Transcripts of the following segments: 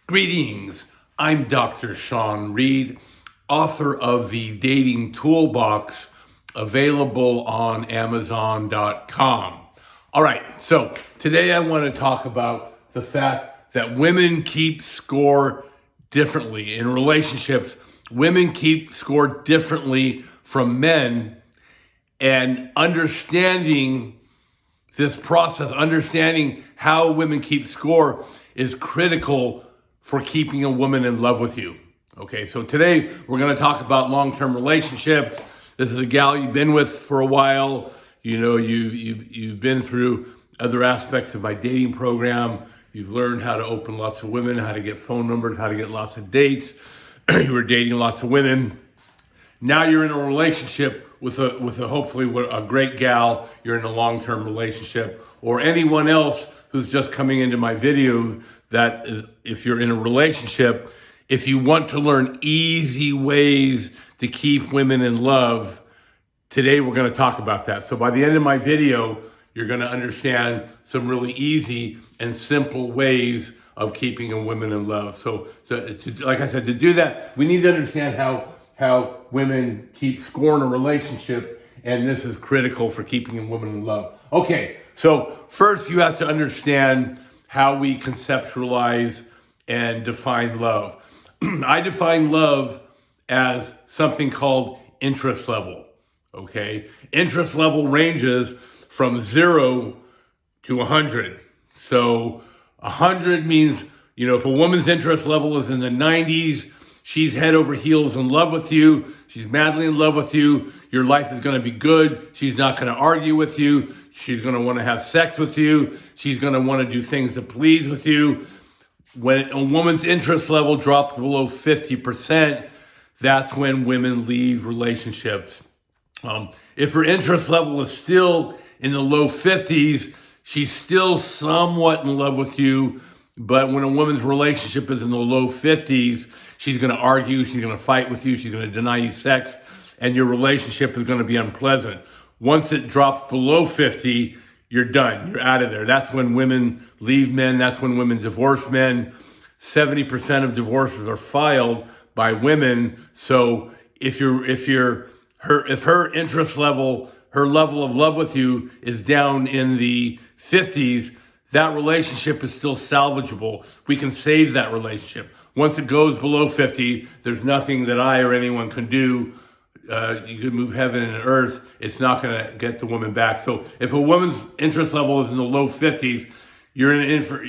Greetings, I'm Dr. Sean Reed, author of the Dating Toolbox, available on Amazon.com. All right, so today I want to talk about the fact that women keep score differently. In relationships, women keep score differently from men, and understanding this process, understanding how women keep score is critical for keeping a woman in love with you. Okay, so today we're going to talk about long-term relationships. This is a gal you've been with for a while. You know, you've been through other aspects of my dating program. You've learned how to open lots of women, how to get phone numbers, how to get lots of dates. You were dating lots of women. Now you're in a relationship with a hopefully a great gal. You're in a long-term relationship, or anyone else who's just coming into my videos. That is, if you're in a relationship, if you want to learn easy ways to keep women in love, today we're going to talk about that. So by the end of my video, you're going to understand some really easy and simple ways of keeping a woman in love. So like I said, to do that, we need to understand how women keep score in a relationship, and this is critical for keeping a woman in love. Okay, so first you have to understand how we conceptualize and define love. I define love as something called interest level, okay? Interest level ranges from 0 to 100. So 100 means, if a woman's interest level is in the 90s, she's head over heels in love with you. She's madly in love with you. Your life is going to be good. She's not going to argue with you. She's going to want to have sex with you. She's going to want to do things to please with you. When a woman's interest level drops below 50%, that's when women leave relationships. If her interest level is still in the low 50s, she's still somewhat in love with you. But when a woman's relationship is in the low 50s, she's going to argue, she's going to fight with you, she's going to deny you sex, and your relationship is going to be unpleasant. Once it drops below 50, you're done. You're out of there. That's when women leave men. That's when women divorce men. 70% of divorces are filed by women. So if her interest level, her level of love with you is down in the 50s, that relationship is still salvageable. We can save that relationship. Once it goes below 50, there's nothing that I or anyone can do. You could move heaven and earth. It's not going to get the woman back. So if a woman's interest level is in the low 50s,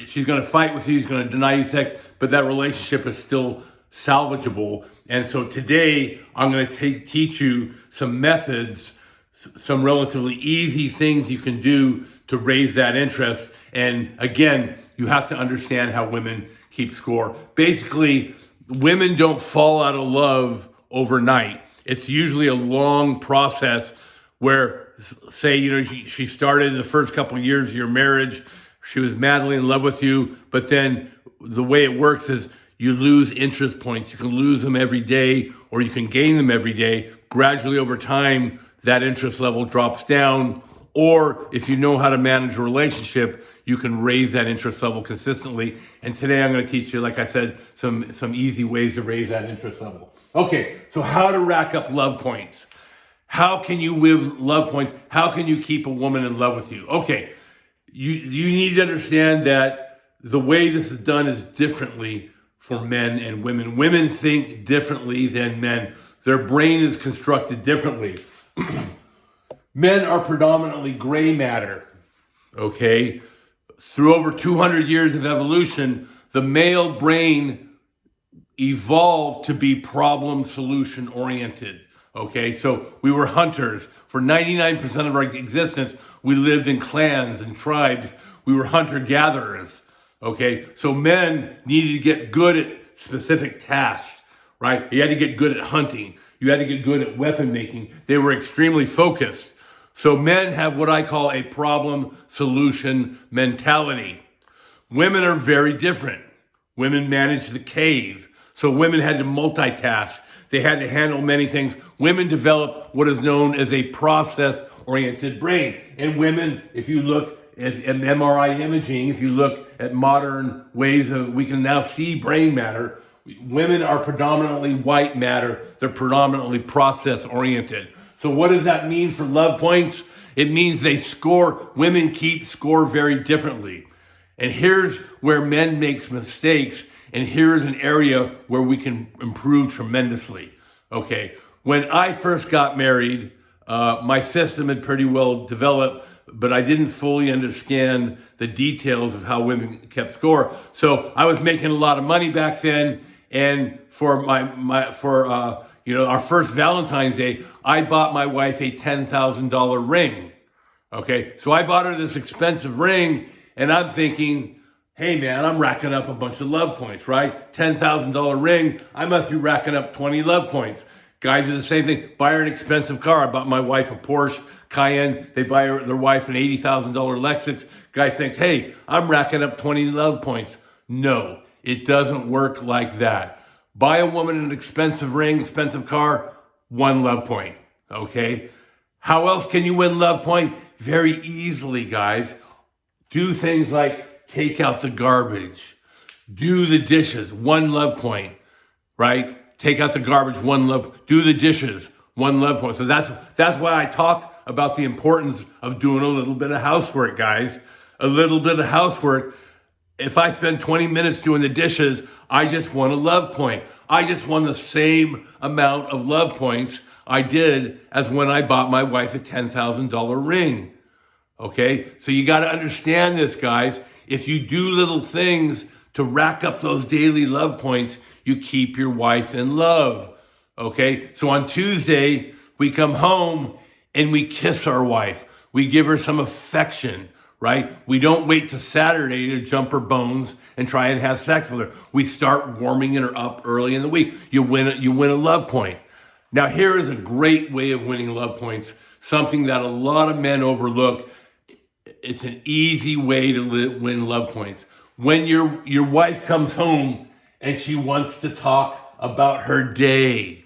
she's going to fight with you. She's going to deny you sex, but that relationship is still salvageable. And so today I'm going to teach you some methods, some relatively easy things you can do to raise that interest. And again, you have to understand how women keep score. Basically, women don't fall out of love overnight. It's usually a long process where, say, she started the first couple of years of your marriage, she was madly in love with you, but then the way it works is you lose interest points. You can lose them every day, or you can gain them every day. Gradually over time, that interest level drops down, or if you know how to manage a relationship, you can raise that interest level consistently. And today I'm going to teach you, like I said, some easy ways to raise that interest level. Okay, so how to rack up love points. How can you win love points? How can you keep a woman in love with you? Okay, you need to understand that the way this is done is differently for men and women. Women think differently than men. Their brain is constructed differently. Men are predominantly gray matter, okay? Through over 200 years of evolution, the male brain evolved to be problem solution oriented. Okay, so we were hunters. For 99% of our existence, we lived in clans and tribes. We were hunter-gatherers. Okay, so men needed to get good at specific tasks, right? You had to get good at hunting. You had to get good at weapon making. They were extremely focused. So men have what I call a problem solution mentality. Women are very different. Women manage the cave. So women had to multitask. They had to handle many things. Women develop what is known as a process-oriented brain. And women, if you look in MRI imaging, if you look at modern ways of, we can now see brain matter. Women are predominantly white matter. They're predominantly process oriented. So what does that mean for love points? It means women keep score very differently. And here's where men makes mistakes. And here's an area where we can improve tremendously. Okay. When I first got married, my system had pretty well developed, but I didn't fully understand the details of how women kept score. So I was making a lot of money back then. And for our first Valentine's Day, I bought my wife a $10,000 ring. Okay. So I bought her this expensive ring, and I'm thinking, hey man, I'm racking up a bunch of love points, right? $10,000 ring. I must be racking up 20 love points. Guys do the same thing. Buy her an expensive car. I bought my wife a Porsche Cayenne. They buy their wife an $80,000 Lexus. Guy thinks, hey, I'm racking up 20 love points. No, it doesn't work like that. Buy a woman an expensive ring, expensive car, 1 love point. Okay? How else can you win love point? Very easily, guys. Do things like take out the garbage. Do the dishes, 1 love point. Right? Take out the garbage, 1 love. Do the dishes, 1 love point. So that's why I talk about the importance of doing a little bit of housework, guys. A little bit of housework. If I spend 20 minutes doing the dishes, I just won a love point. I just won the same amount of love points I did as when I bought my wife a $10,000 ring. Okay? So you got to understand this, guys. If you do little things to rack up those daily love points, you keep your wife in love. Okay? So on Tuesday, we come home and we kiss our wife. We give her some affection, right? We don't wait till Saturday to jump her bones and try and have sex with her. We start warming her up early in the week. You win a love point. Now, here is a great way of winning love points, something that a lot of men overlook. It's an easy way to win love points. When your wife comes home and she wants to talk about her day,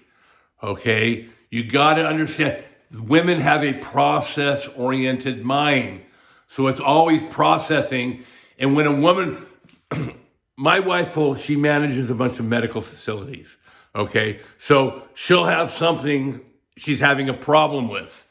okay? You got to understand, women have a process-oriented mind. So it's always processing. And when a woman, my wife, she manages a bunch of medical facilities, okay? So she'll have something she's having a problem with.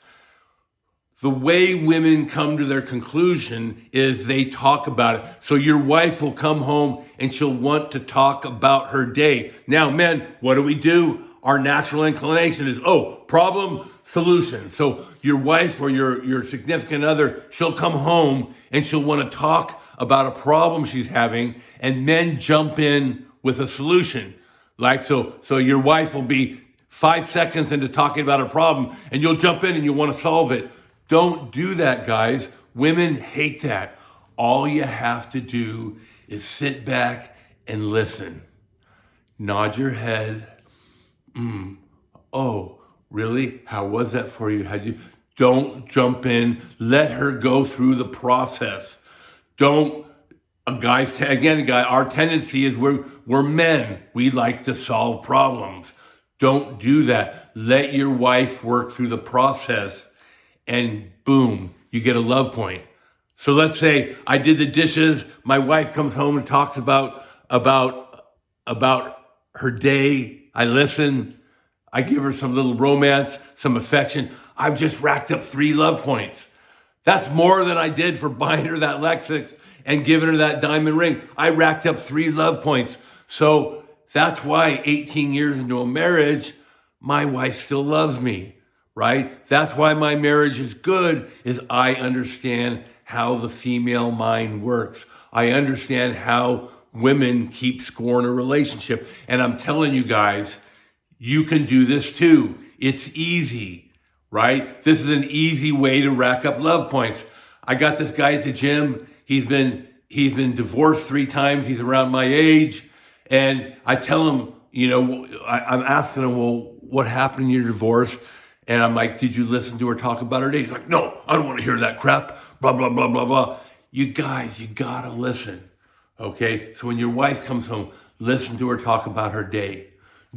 The way women come to their conclusion is they talk about it. So your wife will come home and she'll want to talk about her day. Now, men, what do? Our natural inclination is, problem, solution. So your wife or your significant other, she'll come home and she'll want to talk about a problem she's having, and men jump in with a solution. Like, so your wife will be 5 seconds into talking about a problem and you'll jump in and you want to solve it. Don't do that, guys. Women hate that. All you have to do is sit back and listen. Nod your head. Oh, really? How was that for you? Don't jump in. Let her go through the process. Our tendency is we're men. We like to solve problems. Don't do that. Let your wife work through the process, and boom, you get a love point. So let's say I did the dishes. My wife comes home and talks about her day. I listen. I give her some little romance, some affection. I've just racked up 3 love points. That's more than I did for buying her that Lexus and giving her that diamond ring. I racked up 3 love points. So that's why 18 years into a marriage, my wife still loves me, right? That's why my marriage is good, is I understand how the female mind works. I understand how women keep score in a relationship. And I'm telling you guys, you can do this too. It's easy, right? This is an easy way to rack up love points. I got this guy at the gym. He's been divorced 3 times. He's around my age. And I tell him, I'm asking him, well, what happened in your divorce? And I'm like, did you listen to her talk about her day? He's like, no, I don't want to hear that crap. Blah, blah, blah, blah, blah. You guys, you gotta listen. Okay? So when your wife comes home, listen to her talk about her day.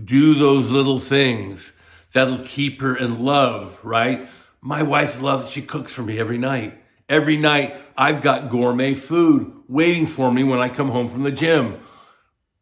Do those little things that'll keep her in love, right? My wife loves, she cooks for me every night. Every night, I've got gourmet food waiting for me when I come home from the gym.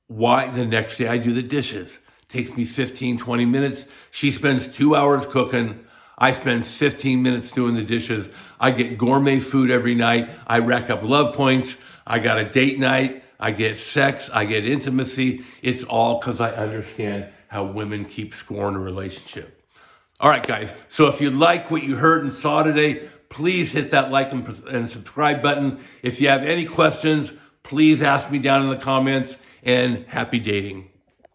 Why? The next day I do the dishes. Takes me 15, 20 minutes. She spends 2 hours cooking. I spend 15 minutes doing the dishes. I get gourmet food every night. I rack up love points. I got a date night. I get sex. I get intimacy. It's all because I understand how women keep score in a relationship. All right, guys. So if you like what you heard and saw today, please hit that like and subscribe button. If you have any questions, please ask me down in the comments, and happy dating.